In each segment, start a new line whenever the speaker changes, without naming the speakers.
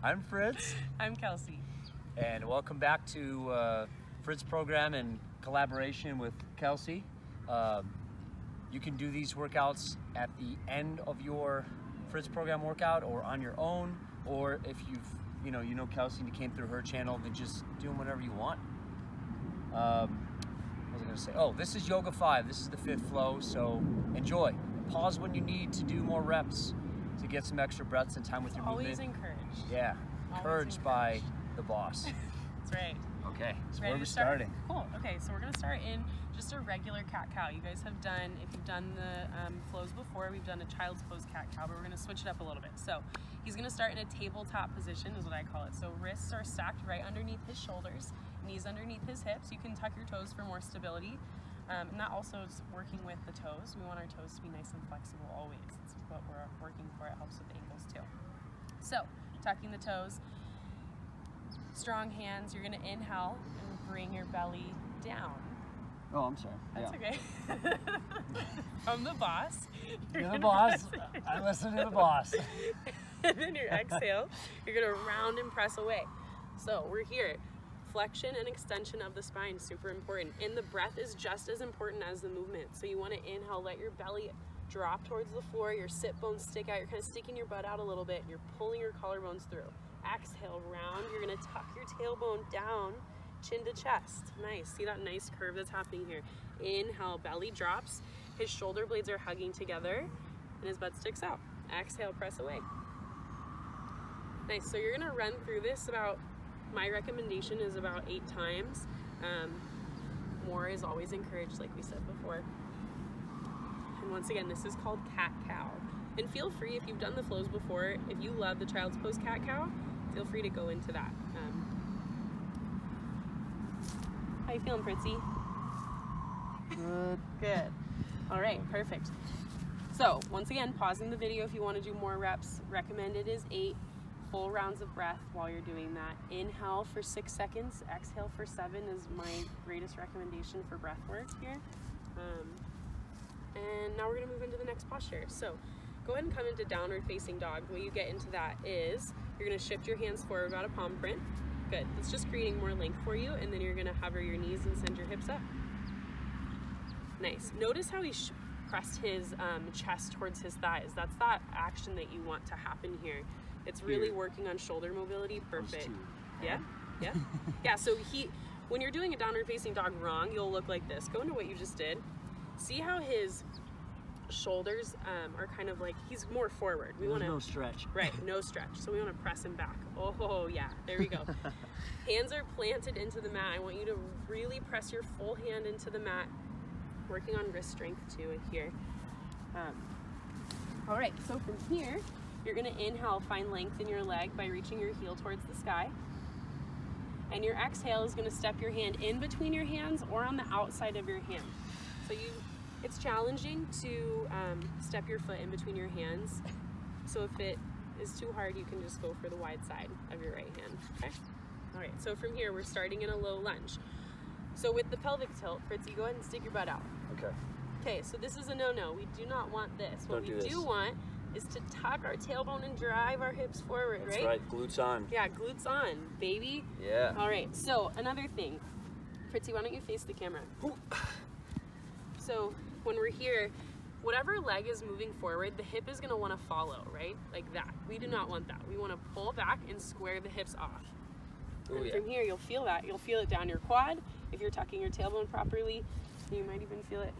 I'm Fritz.
I'm Kelsey.
And welcome back to Fritz program in collaboration with Kelsey. You can do these workouts at the end of your Fritz program workout or on your own, or if you know Kelsey and you came through her channel, then just do them whenever you want. What was I going to say? Oh, this is Yoga 5. This is the 5th flow, so enjoy. Pause when you need to do more reps to get some extra breaths and time with your movement.
Always encouraged.
Yeah, encouraged by the boss.
That's right.
Okay, so
Ready
where are we
to start?
starting?
Cool. Okay, so we're going to start in just a regular cat-cow. You guys have done, if you've done the flows before, we've done a child's pose cat-cow, but we're going to switch it up a little bit. So he's going to start in a tabletop position, is what I call it. So wrists are stacked right underneath his shoulders, knees underneath his hips. You can tuck your toes for more stability. And that also is working with the toes. We want our toes to be nice and flexible always. That's what we're working for. It helps with the ankles too. So tucking the toes, strong hands. You're going to inhale and bring your belly down.
Oh, I'm sorry.
That's okay. From the boss.
You're the boss. I listen to the boss.
And then your exhale, you're going to round and press away. So we're here. Flexion and extension of the spine, super important. And the breath is just as important as the movement. So you want to inhale, let your belly drop towards the floor, your sit bones stick out, you're kind of sticking your butt out a little bit, you're pulling your collarbones through. Exhale, round, you're going to tuck your tailbone down, chin to chest. Nice, see that nice curve that's happening here. Inhale, belly drops, his shoulder blades are hugging together, and his butt sticks out. Exhale, press away. Nice, so you're going to run through this about, my recommendation is about 8 times. More is always encouraged, like we said before. And once again, this is called cat-cow. And feel free, if you've done the flows before, if you love the child's pose cat-cow, feel free to go into that. How you feeling, Fritzy?
Good.
Good. All right, perfect. So once again, pausing the video if you want to do more reps. Recommended is 8 full rounds of breath while you're doing that. Inhale for 6 seconds, exhale for 7 is my greatest recommendation for breath work here. And now we're gonna move into the next posture. So go ahead and come into downward facing dog. The way you get into that is you're gonna shift your hands forward about a palm print. Good, it's just creating more length for you, and then you're gonna hover your knees and send your hips up. Nice, notice how he pressed his chest towards his thighs. That's that action that you want to happen here. It's really working on shoulder mobility. Perfect. Yeah, yeah, yeah. So when you're doing a downward facing dog wrong, you'll look like this. Go into what you just did. See how his shoulders are kind of like, he's more forward. We want to
no stretch.
Right, no stretch. So we want to press him back. Oh yeah, there we go. Hands are planted into the mat. I want you to really press your full hand into the mat. Working on wrist strength too here. All right, so from here, you're going to inhale, find length in your leg by reaching your heel towards the sky. And your exhale is going to step your hand in between your hands or on the outside of your hand. So it's challenging to step your foot in between your hands. So if it is too hard, you can just go for the wide side of your right hand. Okay? All right, so from here, we're starting in a low lunge. So with the pelvic tilt, Fritzy, go ahead and stick your butt out.
Okay. Okay,
so this is a no-no. We do not want this. What we do want is to tuck our tailbone and drive our hips forward, right?
That's right, glutes on.
Yeah, glutes on, baby.
Yeah.
All right, so another thing. Fritzy, why don't you face the camera? So when we're here, whatever leg is moving forward, the hip is gonna wanna follow, right? Like that. We do not want that. We wanna pull back and square the hips off.
Ooh,
and
yeah.
from here, you'll feel that. You'll feel it down your quad. If you're tucking your tailbone properly, you might even feel it.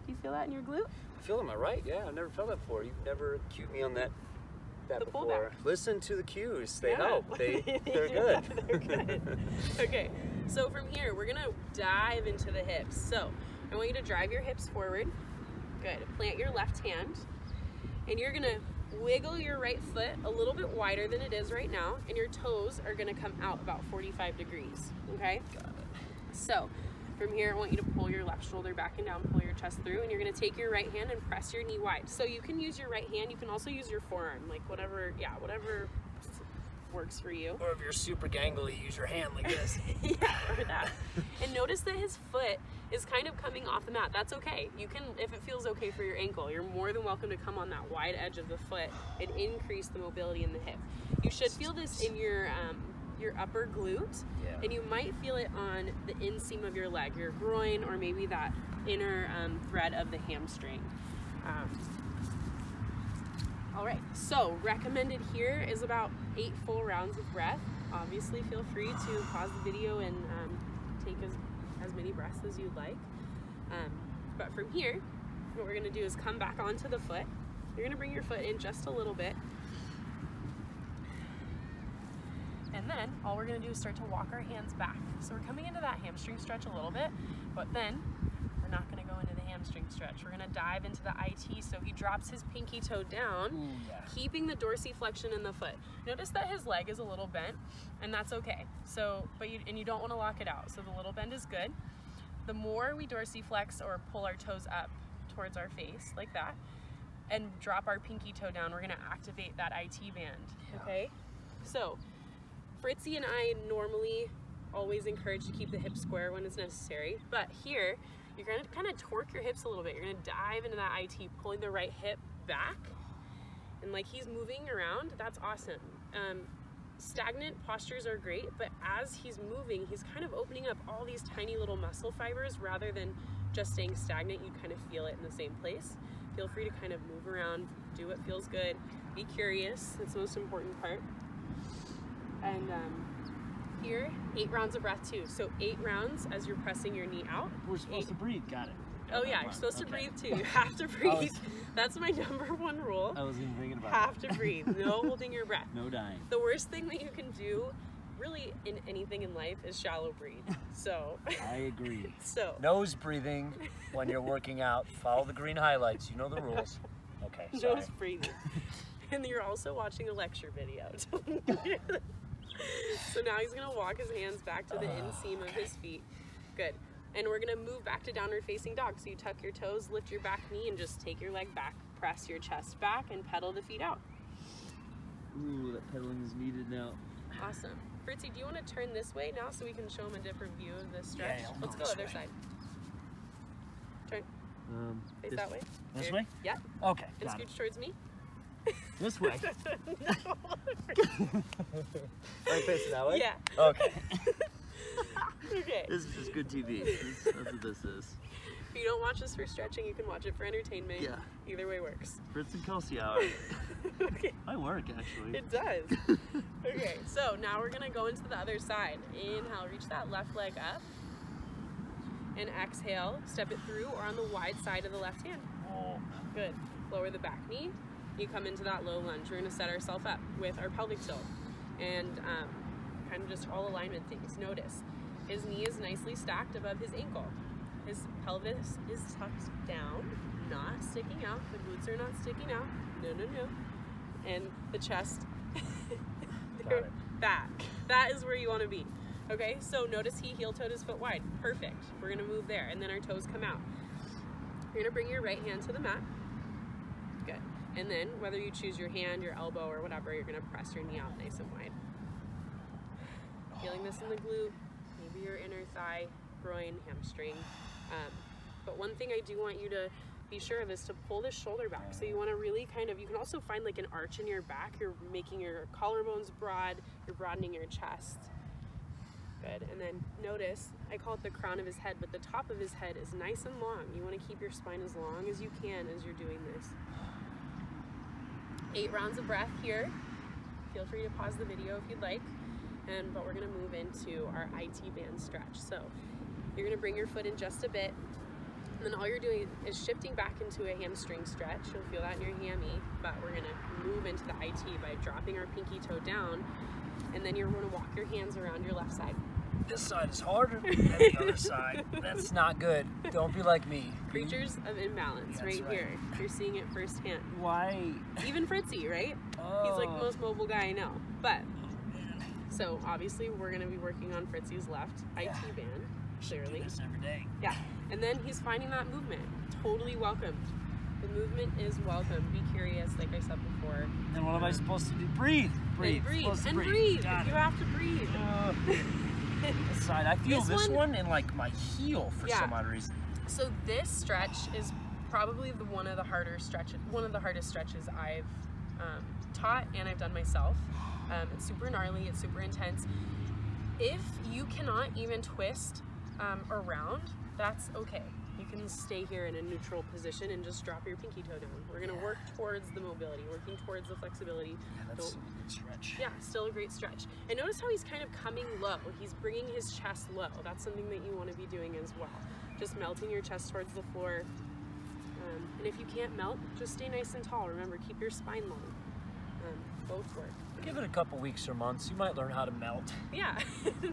Do you feel that in your glute?
I feel it in my right, yeah. I've never felt that before. You've never cued me on that
the
before.
pullback.
Listen to the cues. They
Yeah.
help. They're good.
They're good. Okay, so from here, we're gonna dive into the hips. So I want you to drive your hips forward. Good. Plant your left hand, and you're gonna wiggle your right foot a little bit wider than it is right now, and your toes are gonna come out about 45 degrees, okay?
Got it.
So from here, I want you to pull your left shoulder back and down, pull your chest through, and you're gonna take your right hand and press your knee wide. So you can use your right hand, you can also use your forearm, like whatever works for you.
Or if you're super gangly, use your hand like this.
Yeah, or that. And notice that his foot is kind of coming off the mat. That's okay. You can, if it feels okay for your ankle, you're more than welcome to come on that wide edge of the foot and increase the mobility in the hip. You should feel this in your upper glute, and you might feel it on the inseam of your leg, your groin, or maybe that inner thread of the hamstring. All right, so recommended here is about 8 full rounds of breath. Obviously, feel free to pause the video and take as many breaths as you'd like. But from here, what we're gonna do is come back onto the foot. You're gonna bring your foot in just a little bit. And then all we're gonna do is start to walk our hands back. So we're coming into that hamstring stretch a little bit, but then we're not gonna go into the hamstring stretch. We're gonna dive into the IT. So he drops his pinky toe down, keeping the dorsiflexion in the foot. Notice that his leg is a little bent, and that's okay. So, and you don't wanna lock it out. So the little bend is good. The more we dorsiflex or pull our toes up towards our face, like that, and drop our pinky toe down, we're gonna activate that IT band, okay? So, Fritzy and I normally always encourage to keep the hips square when it's necessary, but here, you're gonna kind of torque your hips a little bit. You're gonna dive into that IT, pulling the right hip back, and like he's moving around, that's awesome. Stagnant postures are great, but as he's moving, he's kind of opening up all these tiny little muscle fibers rather than just staying stagnant. You kind of feel it in the same place. Feel free to kind of move around, do what feels good, be curious, that's the most important part. And here, 8 rounds of breath too. So 8 rounds as you're pressing your knee out.
We're supposed to breathe, got it.
Oh yeah, you're supposed to breathe too. You have to breathe. That's my #1 rule.
I wasn't even thinking about
Have to breathe. No holding your breath.
No dying.
The worst thing that you can do, really in anything in life, is shallow breathe. So.
I agree.
So.
Nose breathing when you're working out. Follow the green highlights. You know the rules. Okay, sorry.
Nose breathing. And you're also watching a lecture video. So now he's gonna walk his hands back to the inseam of his feet. Good. And we're gonna move back to downward facing dog. So you tuck your toes, lift your back knee, and just take your leg back. Press your chest back and pedal the feet out.
Ooh, that pedaling is needed now.
Awesome. Fritzy, do you want to turn this way now so we can show him a different view of this stretch?
Yeah,
let's go other side. Turn. Face that way.
This way?
Yeah.
Okay.
And scooch towards me.
This way.
No.
Are you facing that way?
Yeah.
Okay.
Okay.
This is just good TV. That's what this is.
If you don't watch this for stretching, you can watch it for entertainment.
Yeah.
Either way works.
Fritz and Kelsey hour.
Okay.
I work actually.
It does. Okay, so now we're gonna go into the other side. Inhale, reach that left leg up. And exhale, step it through or on the wide side of the left hand.
Oh.
Good. Lower the back knee. You come into that low lunge. We're gonna set ourselves up with our pelvic tilt. And kind of just all alignment things. Notice, his knee is nicely stacked above his ankle. His pelvis is tucked down, not sticking out. The glutes are not sticking out. No, no, no. And the chest, back. That is where you want to be. Okay, so notice he heel-toed his foot wide. Perfect. We're gonna move there, and then our toes come out. You're gonna bring your right hand to the mat. Good. And then, whether you choose your hand, your elbow, or whatever, you're gonna press your knee out nice and wide. Feeling this in the glute, maybe your inner thigh, groin, hamstring. But one thing I do want you to be sure of is to pull the shoulder back. So you want to really kind of, you can also find like an arch in your back. You're making your collarbones broad, you're broadening your chest. Good. And then notice, I call it the crown of his head, but the top of his head is nice and long. You want to keep your spine as long as you can as you're doing this. 8 rounds of breath here. Feel free to pause the video if you'd like. But we're going to move into our IT band stretch. So you're going to bring your foot in just a bit. And then all you're doing is shifting back into a hamstring stretch. You'll feel that in your hammy, but we're gonna move into the IT by dropping our pinky toe down, and then you're gonna walk your hands around your left side.
This side is harder than the other side. That's not good. Don't be like me.
Creatures of imbalance, right here. You're seeing it firsthand.
Why?
Even Fritzy, right?
Oh.
He's like the most mobile guy I know. But, so obviously we're gonna be working on Fritzy's left IT band, clearly.
Do this every day.
Yeah. And then he's finding that movement. Totally welcomed. The movement is welcome. Be curious, like I said before.
And what am I supposed to do? Breathe. Breathe.
Breathe.
And
Breathe.
Got
You
it.
have to breathe.
This side. I feel this one in like my heel for
Yeah.
some odd reason.
So this stretch is probably one of the hardest stretches I've taught and I've done myself. It's super gnarly. It's super intense. If you cannot even twist around, that's okay. You can stay here in a neutral position and just drop your pinky toe down. We're gonna work towards the mobility, working towards the flexibility.
Yeah, that's a good stretch.
Yeah, still a great stretch. And notice how he's kind of coming low. He's bringing his chest low. That's something that you want to be doing as well. Just melting your chest towards the floor. And if you can't melt, just stay nice and tall. Remember, keep your spine long. Both work.
Give it a couple weeks or months. You might learn how to melt.
Yeah.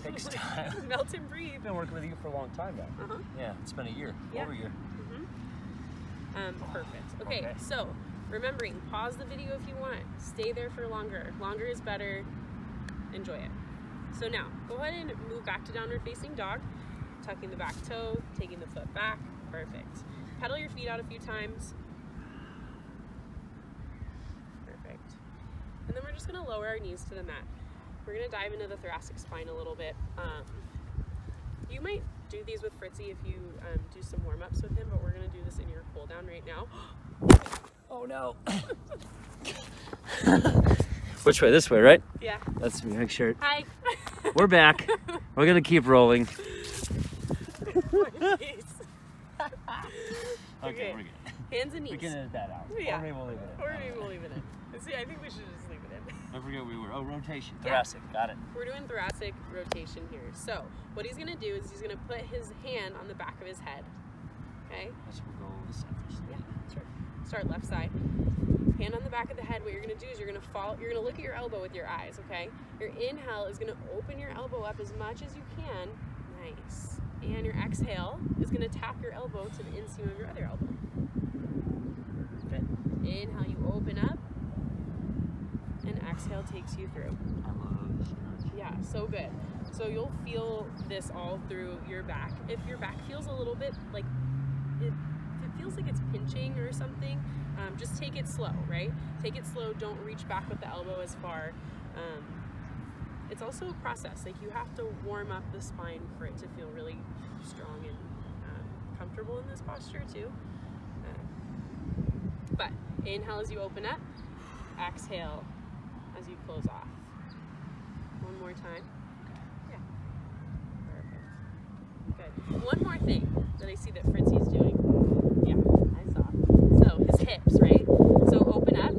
Takes time.
Melt and breathe.
I've been working with you for a long time now. Yeah, it's been a year.
Yeah.
Over a year.
Perfect. Okay, so remembering, pause the video if you want. Stay there for longer. Longer is better. Enjoy it. So now, go ahead and move back to downward facing dog. Tucking the back toe, taking the foot back. Perfect. Pedal your feet out a few times. Perfect. And then we're just gonna lower our knees to the mat. We're gonna dive into the thoracic spine a little bit. You might do these with Fritzy if you do some warm-ups with him, but we're gonna do this in your cool down right now.
Oh no. Which way? This way, right?
Yeah.
That's me. Make sure.
Hi.
We're back. We're gonna keep rolling. Okay, we're good.
Hands and knees.
We can edit that out.
Yeah.
Or maybe we'll leave it in.
Or maybe we'll leave it in. See, I think we should just leave it in.
I forget we were. Oh, rotation.
Yeah.
Thoracic. Got it.
We're doing thoracic rotation here. So what he's gonna do is he's gonna put his hand on the back of his head. Okay?
Let's go this side first.
Yeah, sure. Start left side. Hand on the back of the head. What you're gonna do is you're gonna look at your elbow with your eyes, okay? Your inhale is gonna open your elbow up as much as you can. Nice. And your exhale is gonna tap your elbow to the inseam of your other elbow. Good. Inhale, you open up. And exhale takes you through.
I love this stretch.
Yeah, so good. So you'll feel this all through your back. If your back feels a little bit like, if it feels like it's pinching or something, just take it slow, right? Take it slow, don't reach back with the elbow as far. It's also a process. Like you have to warm up the spine for it to feel really strong and comfortable in this posture too. But inhale as you open up, exhale as you close off. One more time. Yeah. Perfect. Good. One more thing that I see that Fritzy's doing. Yeah, I saw. So his hips, right? So open up.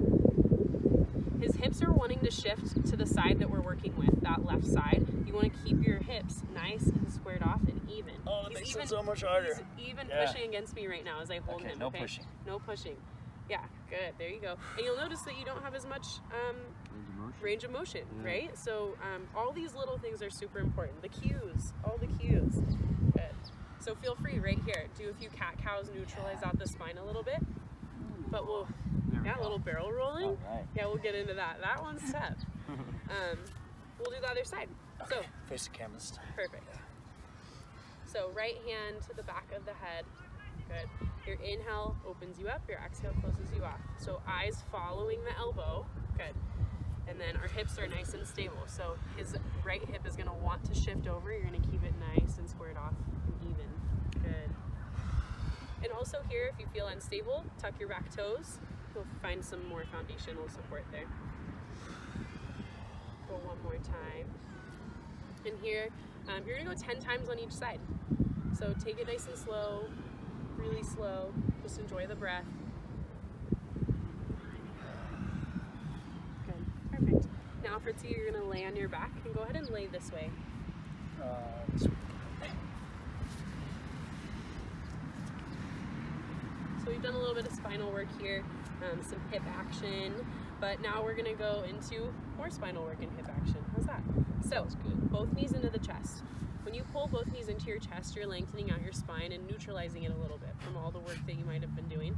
His hips are wanting to shift to the side that we're working with, that left side. You want to keep your hips nice and squared off and even.
Oh, that makes it so much harder.
He's even pushing against me right now as I hold him.
No pushing.
No pushing. Yeah, good. There you go. And you'll notice that you don't have as much range of motion, right? So all these little things are super important. The cues, all the cues. Good. So feel free right here. Do a few cat-cows, neutralize out the spine a little bit. But we'll, a little barrel rolling.
All right.
Yeah, we'll get into that. That one's tough. We'll do the other side.
Okay.
So
face the camera this time.
perfect. So right hand to the back of the head. Good. Your inhale opens you up, your exhale closes you off. So eyes following the elbow. Good. And then our hips are nice and stable. So his right hip is gonna want to shift over. You're gonna keep it nice and squared off and even. Good. And also here, if you feel unstable, tuck your back toes. You'll find some more foundational support there. Go one more time. And here, you're gonna go 10 times on each side. So take it nice and slow, really slow. Just enjoy the breath. Good, perfect. Now Fritzy, you're gonna lay on your back and go ahead and lay this way.
This way.
So we've done a little bit of spinal work here, some hip action, but now we're gonna go into more spinal work and hip action. How's that? So, both knees into the chest. When you pull both knees into your chest, you're lengthening out your spine and neutralizing it a little bit from all the work that you might have been doing.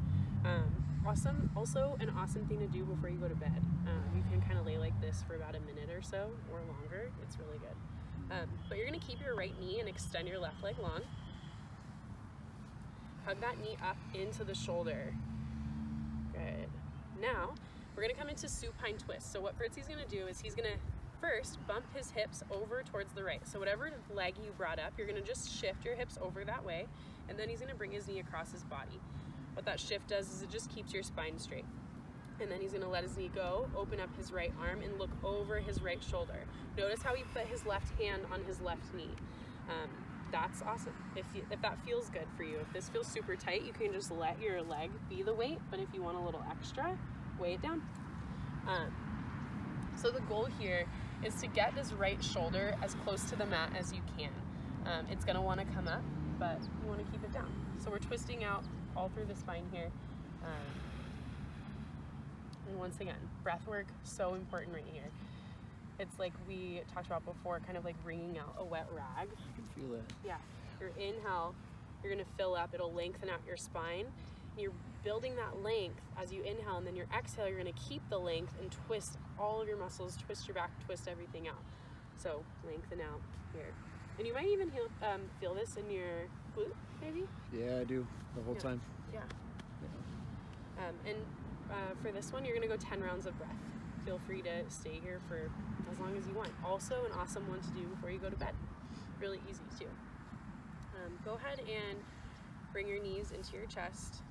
Also an awesome thing to do before you go to bed. You can kind of lay like this for about a minute or so, or longer. It's really good. But you're gonna keep your right knee and extend your left leg long. Hug that knee up into the shoulder. Good. Now, we're gonna come into supine twist. So what Fritzy's gonna do is he's gonna first bump his hips over towards the right. So whatever leg you brought up, you're gonna just shift your hips over that way, and then he's gonna bring his knee across his body. What that shift does is it just keeps your spine straight. And then he's gonna let his knee go, open up his right arm, and look over his right shoulder. Notice how he put his left hand on his left knee. That's awesome. If that feels good for you, if this feels super tight, you can just let your leg be the weight, but if you want a little extra, weigh it down. So the goal here is to get this right shoulder as close to the mat as you can. It's gonna wanna come up, but you wanna keep it down. So we're twisting out all through the spine here. And once again, breath work, so important right here. It's like we talked about before, kind of like wringing out a wet rag.
I can feel it.
Yeah, your inhale, you're gonna fill up, it'll lengthen out your spine. You're building that length as you inhale, and then your exhale, you're gonna keep the length and twist all of your muscles, twist your back, twist everything out. So lengthen out here. And you might even feel this in your glute, maybe?
Yeah, I do, the whole time.
Yeah. For this one, you're gonna go 10 rounds of breath. Feel free to stay here for as long as you want. Also an awesome one to do before you go to bed. Really easy too. Go ahead and bring your knees into your chest.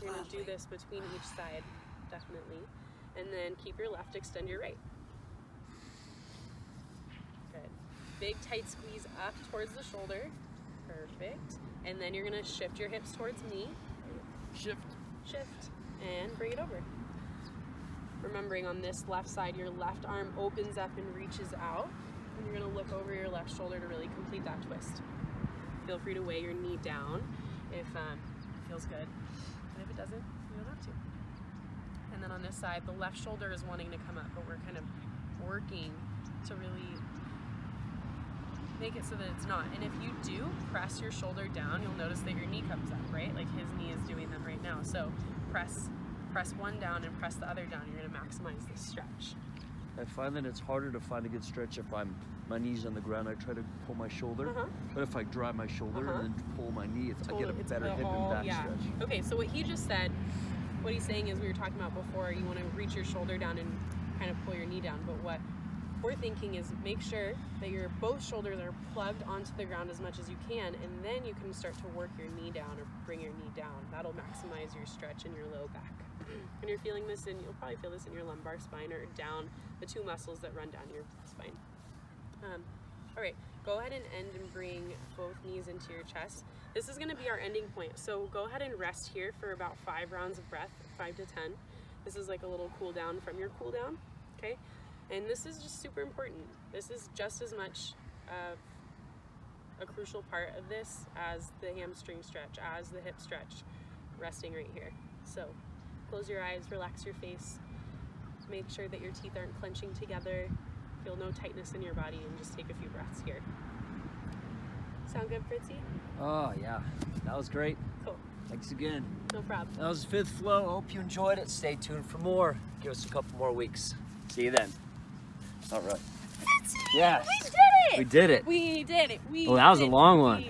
You're gonna do this between each side, definitely. And then keep your left, extend your right. Good. Big tight squeeze up towards the shoulder. Perfect. And then you're gonna shift your hips towards knee.
Shift.
Shift, and bring it over. Remembering on this left side, your left arm opens up and reaches out, and you're gonna look over your left shoulder to really complete that twist. Feel free to weigh your knee down if it feels good, and if it doesn't, you don't have to. And then on this side, the left shoulder is wanting to come up, but we're kind of working to really make it so that it's not. And if you do press your shoulder down, you'll notice that your knee comes up, right? Like his knee is doing that right now. So press one down and press the other down. You're gonna maximize the stretch.
I find that it's harder to find a good stretch if my knee's on the ground. I try to pull my shoulder, but if I drive my shoulder and then pull my knee, I get a better hip and back stretch.
Okay, so what he just said, what he's saying is we were talking about before, you wanna reach your shoulder down and kind of pull your knee down, but what we're thinking is make sure that your both shoulders are plugged onto the ground as much as you can, and then you can start to work your knee down or bring your knee down. That'll maximize your stretch in your low back. And you're feeling this in, you'll probably feel this in your lumbar spine or down the two muscles that run down your spine. All right, go ahead and end and bring both knees into your chest. This is gonna be our ending point. So go ahead and rest here for about 5 rounds of breath, 5 to 10. This is like a little cool down from your cool down, okay? And this is just super important. This is just as much a crucial part of this as the hamstring stretch, as the hip stretch, resting right here. So close your eyes, relax your face, make sure that your teeth aren't clenching together, feel no tightness in your body, and just take a few breaths here. Sound good, Fritzy?
Oh yeah, that was great.
Cool.
Thanks again.
No problem.
That was 5th Flow. Hope you enjoyed it. Stay tuned for more. Give us a couple more weeks. See you then. All right.
Fritzy,
yes.
we did it!
We did it.
We did it.
Well, that was a long one.